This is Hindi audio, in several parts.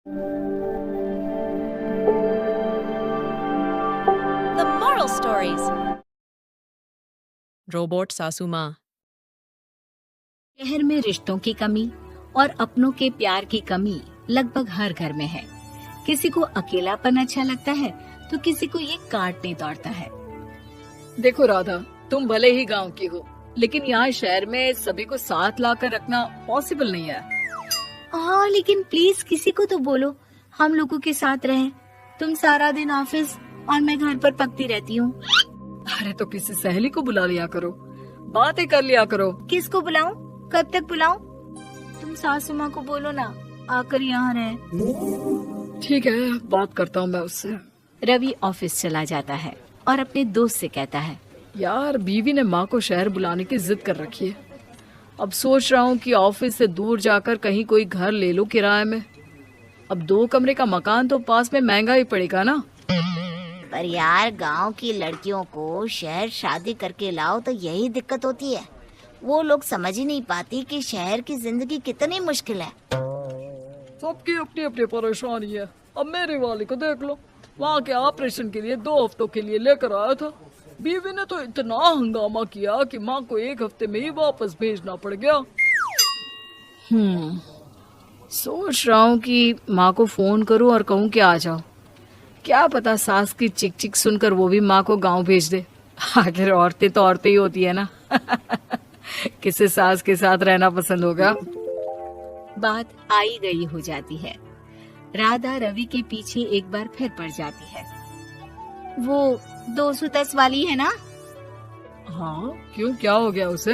The moral stories. रोबोट सासू माँ। शहर में रिश्तों की कमी और अपनों के प्यार की कमी लगभग हर घर में है। किसी को अकेलापन अच्छा लगता है तो किसी को ये काटने दौड़ता है। देखो राधा, तुम भले ही गांव की हो, लेकिन यहाँ शहर में सभी को साथ लाकर रखना पॉसिबल नहीं है। हाँ, लेकिन प्लीज किसी को तो बोलो हम लोगों के साथ रहें। तुम सारा दिन ऑफिस और मैं घर पर पकती रहती हूँ। अरे तो किसी सहेली को बुला लिया करो, बातें कर लिया करो। किसको बुलाऊं? कब तक बुलाऊं? तुम सासू माँ को बोलो ना आकर यहाँ रहे। ठीक है, बात करता हूँ मैं उससे। रवि ऑफिस चला जाता है और अपने दोस्त से कहता है, यार बीवी ने माँ को शहर बुलाने की जिद कर रखी है। अब सोच रहा हूँ कि ऑफिस से दूर जाकर कहीं कोई घर ले लो किराए में। अब 2 कमरे का मकान तो पास में महंगा ही पड़ेगा ना। पर यार गांव की लड़कियों को शहर शादी करके लाओ तो यही दिक्कत होती है। वो लोग समझ ही नहीं पाती कि शहर की जिंदगी कितनी मुश्किल है। सबकी अपनी अपनी परेशानी है। अब मेरी वाली को देख लो, वहाँ के ऑपरेशन के लिए 2 हफ्तों के लिए लेकर आया था। बीवी ने तो इतना हंगामा किया कि माँ को 1 हफ्ते में ही वापस भेजना पड़ गया। सोच रहा हूँ कि माँ को फोन करूँ और कहूँ कि आ जाओ। क्या पता सास की चिक चिक सुनकर वो भी माँ को गांव भेज दे। आखिर औरतें तो औरतें ही होती है ना। किसे सास के साथ रहना पसंद होगा। बात आई गई हो जाती है। राधा रवि के पीछे एक बार फिर पड़ जाती है। वो 210 वाली है ना? हाँ, क्यों, क्या हो गया उसे?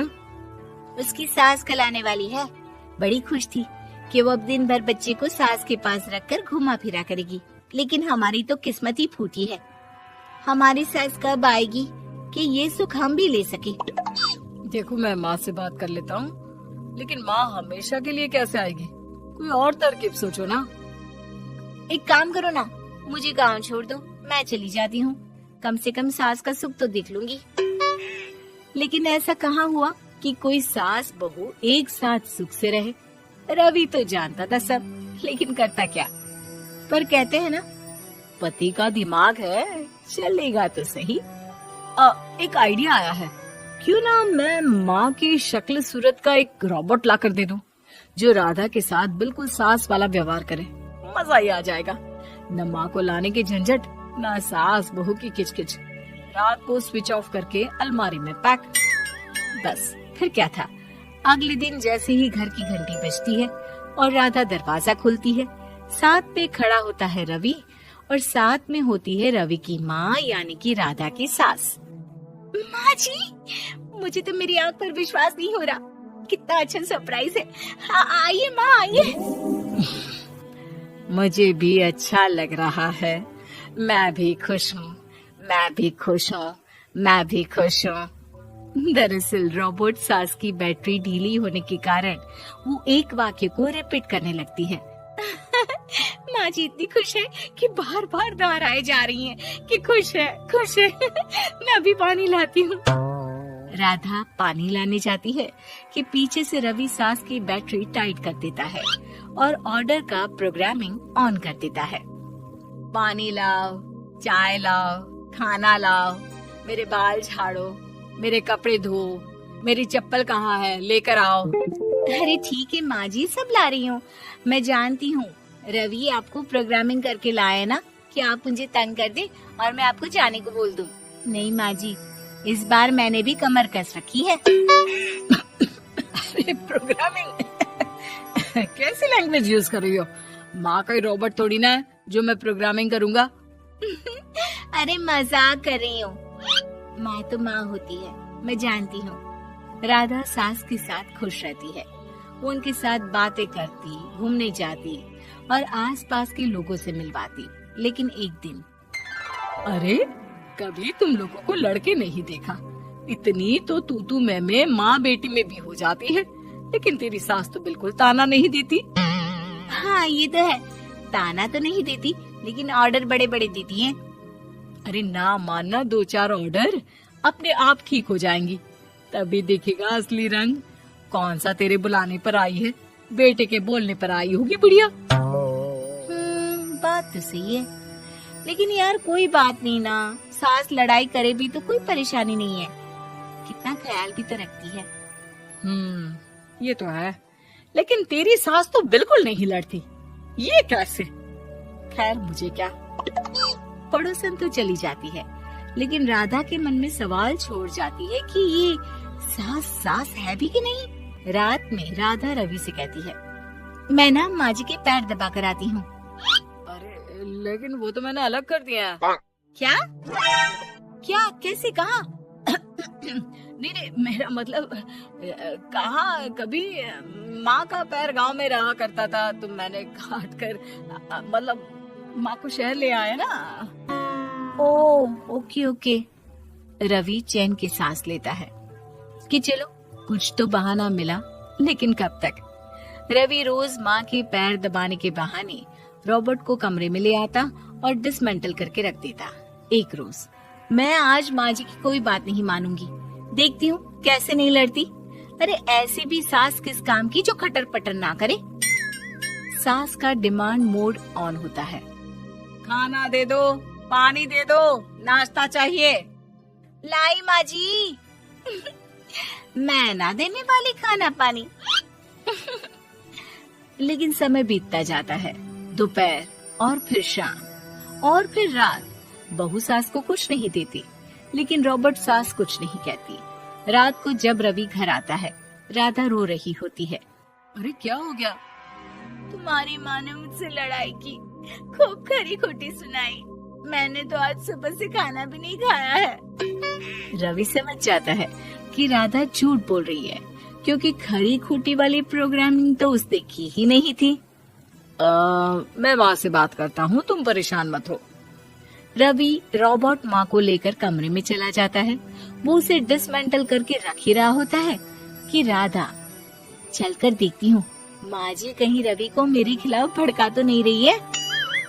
उसकी सास कलाने वाली है। बड़ी खुश थी कि वो अब दिन भर बच्चे को सास के पास रखकर घुमा फिरा करेगी। लेकिन हमारी तो किस्मत ही फूटी है। हमारी सास कब आएगी कि ये सुख हम भी ले सके। देखो, मैं माँ से बात कर लेता हूँ, लेकिन माँ हमेशा के लिए कैसे आएगी? कोई और तरकीब सोचो ना। एक काम करो ना, मुझे गांव छोड़ दो, मैं चली जाती हूँ। कम से कम सास का सुख तो देख लूंगी। लेकिन ऐसा कहाँ हुआ कि कोई सास बहू एक साथ सुख से रहे। रवि तो जानता था सब, लेकिन करता क्या। पर कहते हैं ना, पति का दिमाग है, चलेगा तो सही। एक आइडिया आया है। क्यों ना मैं माँ की शक्ल सूरत का एक रोबोट ला कर दे दूं, जो राधा के साथ बिल्कुल सास वाला व्यवहार करे। मजा ही आ जाएगा। न माँ को लाने की झंझट, न सास बहू की किचकिच। रात को स्विच ऑफ करके अलमारी में पैक। बस फिर क्या था। अगले दिन जैसे ही घर की घंटी बजती है और राधा दरवाजा खोलती है, साथ में खड़ा होता है रवि और साथ में होती है रवि की माँ यानी कि राधा की सास। माँ जी, मुझे तो मेरी आंख पर विश्वास नहीं हो रहा। कितना अच्छा सरप्राइज है। आइए माँ, आइए। मुझे भी अच्छा लग रहा है। मैं भी खुश हूँ, मैं भी खुश हूँ, मैं भी खुश हूँ। दरअसल रोबोट सास की बैटरी ढीली होने के कारण वो एक वाक्य को रिपीट करने लगती है। माँ जी इतनी खुश है कि बार बार दोहराए जा रही हैं कि खुश है, खुश है। मैं अभी पानी लाती हूँ। राधा पानी लाने जाती है कि पीछे से रवि सास की बैटरी टाइट कर देता है और ऑर्डर का प्रोग्रामिंग ऑन कर देता है। पानी लाओ, चाय लाओ, खाना लाओ, मेरे बाल झाड़ो, मेरे कपड़े धो, मेरी चप्पल कहाँ है, लेकर आओ। अरे ठीक है माँ जी, सब ला रही हूँ। मैं जानती हूँ रवि आपको प्रोग्रामिंग करके लाया ना कि आप मुझे तंग कर दे और मैं आपको जाने को बोल दूँ। नहीं माँ जी, इस बार मैंने भी कमर कस रखी है। अरे प्रोग्रामिंग कैसी लैंग्वेज यूज कर रही हो? माँ का रोबोट थोड़ी ना है जो मैं प्रोग्रामिंग करूँगा। अरे मजाक कर रही हूँ। माँ तो माँ होती है, मैं जानती हूँ। राधा सास के साथ खुश रहती है। वो उनके साथ बातें करती, घूमने जाती और आसपास के लोगों से मिलवाती। लेकिन एक दिन, अरे कभी तुम लोगों को लड़के नहीं देखा। इतनी तो तू मैं माँ बेटी में भी हो जाती है, लेकिन तेरी सास तो बिल्कुल ताना नहीं देती। हाँ ये तो है, ताना तो नहीं देती लेकिन ऑर्डर बड़े बड़े देती हैं। अरे ना मानना, 2-4 ऑर्डर अपने आप ठीक हो जाएंगी। तभी देखेगा असली रंग। कौन सा तेरे बुलाने पर आई है, बेटे के बोलने पर आई होगी बुढ़िया। तो सही है, लेकिन यार कोई बात नहीं ना, सास लड़ाई करे भी तो कोई परेशानी नहीं है, कितना ख्याल भी तो रखती है। ये तो है, लेकिन तेरी सास तो बिल्कुल नहीं लड़ती, ये कैसे? खैर मुझे क्या। पड़ोसन तो चली जाती है, लेकिन राधा के मन में सवाल छोड़ जाती है कि ये सास है भी कि नहीं। रात में राधा रवि से कहती है, मैं ना माँ जी के पैर दबा कर आती हूँ। अरे लेकिन वो तो मैंने अलग कर दिया है। क्या क्या कैसे कहा? नहीं, मेरा मतलब कहा कभी माँ का पैर गांव में रहा करता था, तो मैंने काट कर मतलब माँ को शहर ले आया ना। Okay okay. रवि चैन की सांस लेता है कि चलो कुछ तो बहाना मिला, लेकिन कब तक। रवि रोज माँ के पैर दबाने के बहाने रॉबर्ट को कमरे में ले आता और डिसमेंटल करके रख देता। एक रोज, मैं आज माँ जी की कोई बात नहीं मानूंगी, देखती हूँ कैसे नहीं लड़ती। अरे ऐसी भी सास किस काम की जो खटर पटर ना करे। सास का डिमांड मोड ऑन होता है। खाना दे दो, पानी दे दो, नाश्ता चाहिए। लाई माँ जी। मैं ना देने वाली खाना पानी। लेकिन समय बीतता जाता है, दोपहर और फिर शाम और फिर रात। बहू सास को कुछ नहीं देती, लेकिन रॉबर्ट सास कुछ नहीं कहती। रात को जब रवि घर आता है, राधा रो रही होती है। अरे क्या हो गया? तुम्हारी माँ ने मुझसे लड़ाई की, खूब खरी खोटी सुनाई, मैंने तो आज सुबह से खाना भी नहीं खाया है। रवि समझ जाता है कि राधा झूठ बोल रही है, क्योंकि खरी खोटी वाली प्रोग्रामिंग तो उसने की ही नहीं थी। मैं माँ से बात करता हूँ, तुम परेशान मत हो। रवि रॉबर्ट माँ को लेकर कमरे में चला जाता है। वो उसे डिसमेंटल करके रख ही रहा होता है कि राधा, चलकर देखती हूँ माँ जी कहीं रवि को मेरे खिलाफ भड़का तो नहीं रही है।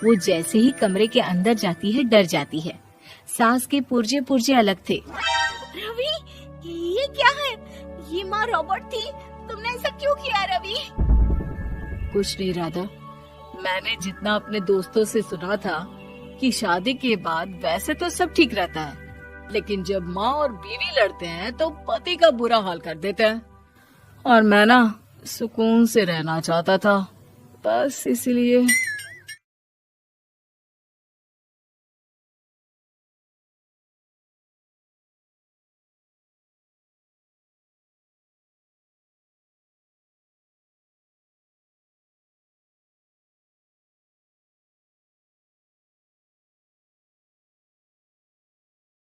वो जैसे ही कमरे के अंदर जाती है, डर जाती है। सास के पुर्जे पुर्जे अलग थे। रवि, ये क्या है? ये माँ रॉबर्ट थी, तुमने ऐसा क्यों किया रवि? कुछ नहीं राधा, मैंने जितना अपने दोस्तों से सुना था कि शादी के बाद वैसे तो सब ठीक रहता है, लेकिन जब माँ और बीवी लड़ते हैं तो पति का बुरा हाल कर देते हैं, और मैं ना सुकून से रहना चाहता था, बस इसलिए।